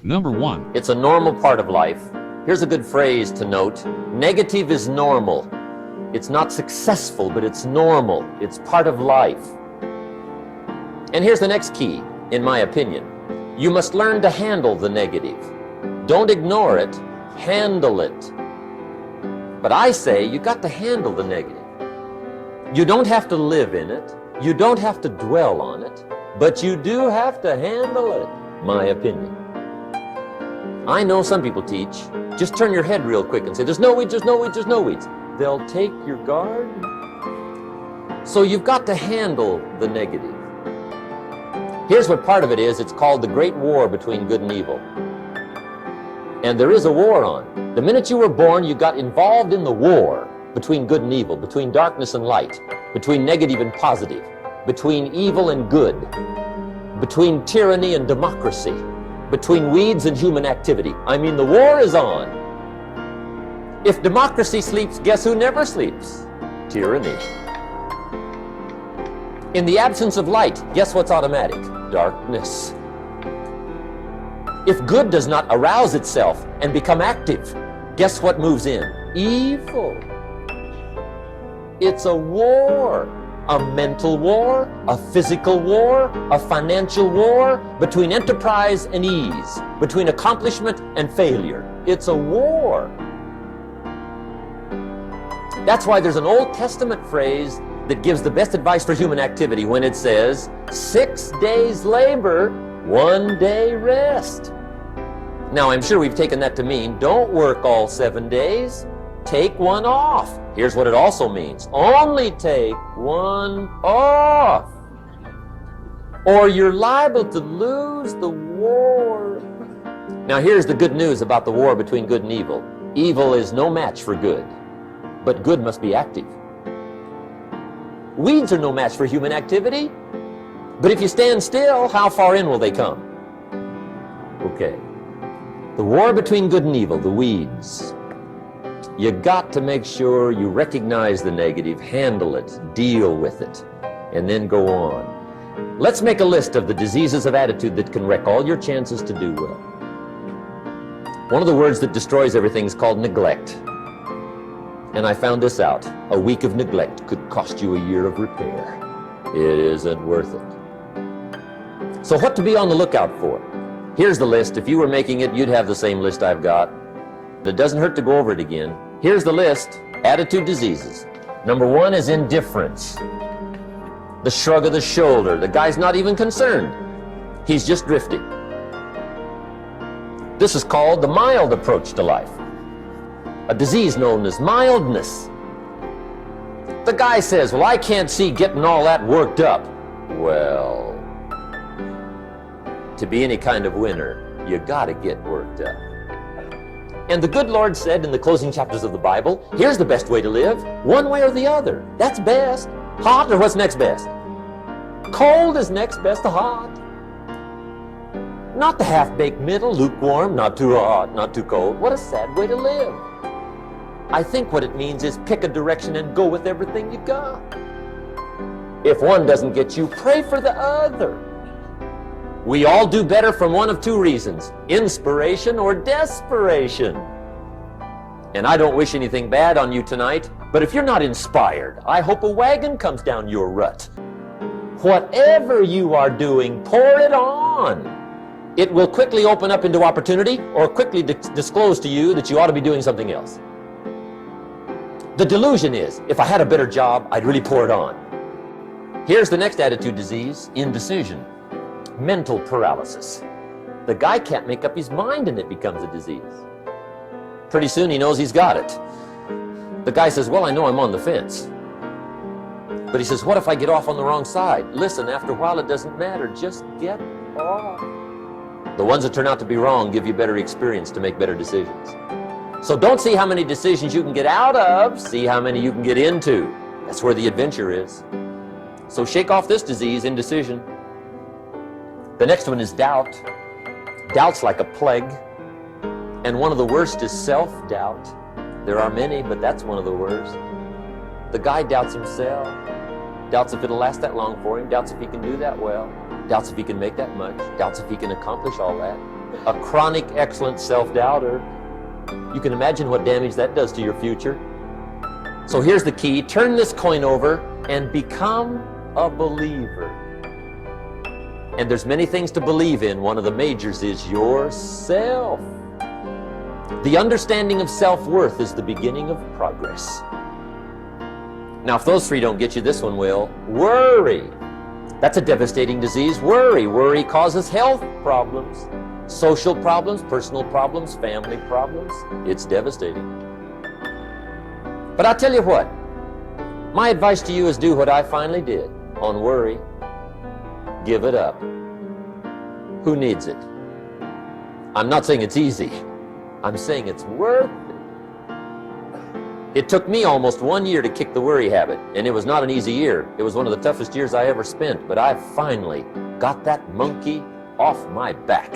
Number 1. It's a normal part of life. Here's a good phrase to note. Negative is normal. It's not successful, but it's normal. It's part of life. And here's the next key, in my opinion. You must learn to handle the negative. Don't ignore it, handle it. But I say you got to handle the negative. You don't have to live in it. You don't have to dwell on it. But you do have to handle it, my opinion. I know some people teach, just turn your head real quick and say, there's no weeds, there's no weeds, there's no weeds. They'll take your guard. So you've got to handle the negative. Here's what part of it is. It's called the great war between good and evil. And there is a war on. The minute you were born, you got involved in the war between good and evil, between darkness and light, between negative and positive, between evil and good, between tyranny and democracy, between weeds and human activity. I mean, the war is on. If democracy sleeps, guess who never sleeps? Tyranny. In the absence of light, guess what's automatic? Darkness. If good does not arouse itself and become active, guess what moves in? Evil. It's a war. A mental war, a physical war, a financial war, between enterprise and ease, between accomplishment and failure. It's a war. That's why there's an Old Testament phrase that gives the best advice for human activity when it says, 6 days labor, 1 day rest. Now, I'm sure we've taken that to mean, don't work all 7 days. Take one off. Here's what it also means. Only take one off. Or you're liable to lose the war. Now here's the good news about the war between good and evil. Evil is no match for good, but good must be active. Weeds are no match for human activity, but if you stand still, how far in will they come? Okay. The war between good and evil, the weeds. You got to make sure you recognize the negative, handle it, deal with it, and then go on. Let's make a list of the diseases of attitude that can wreck all your chances to do well. One of the words that destroys everything is called neglect. And I found this out. A week of neglect could cost you a year of repair. It isn't worth it. So what to be on the lookout for? Here's the list. If you were making it, you'd have the same list I've got. It doesn't hurt to go over it again. Here's the list. Attitude diseases. Number 1 is indifference. The shrug of the shoulder. The guy's not even concerned. He's just drifting. This is called the mild approach to life. A disease known as mildness. The guy says, well, I can't see getting all that worked up. Well, to be any kind of winner, you gotta get worked up. And the good Lord said in the closing chapters of the Bible, here's the best way to live, one way or the other. That's best. Hot or what's next best? Cold is next best to hot. Not the half-baked middle, lukewarm, not too hot, not too cold. What a sad way to live. I think what it means is pick a direction and go with everything you got. If one doesn't get you, pray for the other. We all do better from one of 2 reasons, inspiration or desperation. And I don't wish anything bad on you tonight, but if you're not inspired, I hope a wagon comes down your rut. Whatever you are doing, pour it on. It will quickly open up into opportunity or quickly disclose to you that you ought to be doing something else. The delusion is, if I had a better job, I'd really pour it on. Here's the next attitude disease, indecision. Mental paralysis. The guy can't make up his mind and it becomes a disease. Pretty soon he knows he's got it. The guy says, well, I know I'm on the fence. But he says, what if I get off on the wrong side? Listen, after a while it doesn't matter, just get off. The ones that turn out to be wrong give you better experience to make better decisions. So don't see how many decisions you can get out of, see how many you can get into. That's where the adventure is. So shake off this disease, indecision. The next one is doubt. Doubt's like a plague. And one of the worst is self-doubt. There are many, but that's one of the worst. The guy doubts himself. Doubts if it'll last that long for him. Doubts if he can do that well. Doubts if he can make that much. Doubts if he can accomplish all that. a chronic excellent self-doubter. You can imagine what damage that does to your future. So here's the key. Turn this coin over and become a believer. And there's many things to believe in. One of the majors is yourself. The understanding of self-worth is the beginning of progress. Now, if those three don't get you, this one will. Worry. That's a devastating disease. Worry causes health problems, social problems, personal problems, family problems. It's devastating. But I'll tell you what, my advice to you is do what I finally did on worry. Give it up. Who needs it? I'm not saying it's easy. I'm saying it's worth it. It took me almost 1 year to kick the worry habit, and it was not an easy year. It was one of the toughest years I ever spent, but I finally got that monkey off my back.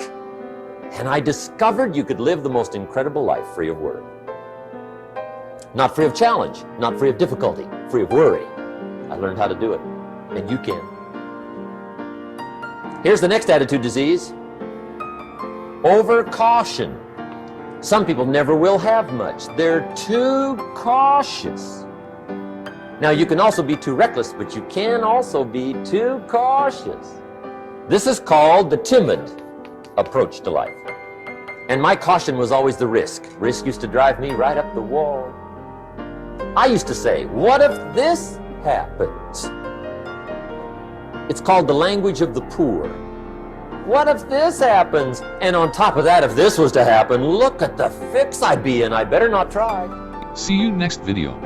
And I discovered you could live the most incredible life free of worry. Not free of challenge, not free of difficulty, free of worry. I learned how to do it, and you can. Here's the next attitude disease. Over-caution. Some people never will have much. They're too cautious. Now, you can also be too reckless, but you can also be too cautious. This is called the timid approach to life. And my caution was always the risk. Risk used to drive me right up the wall. I used to say, what if this happens? It's called the language of the poor. What if this happens? And on top of that, if this was to happen, look at the fix I'd be in. I better not try. See you next video.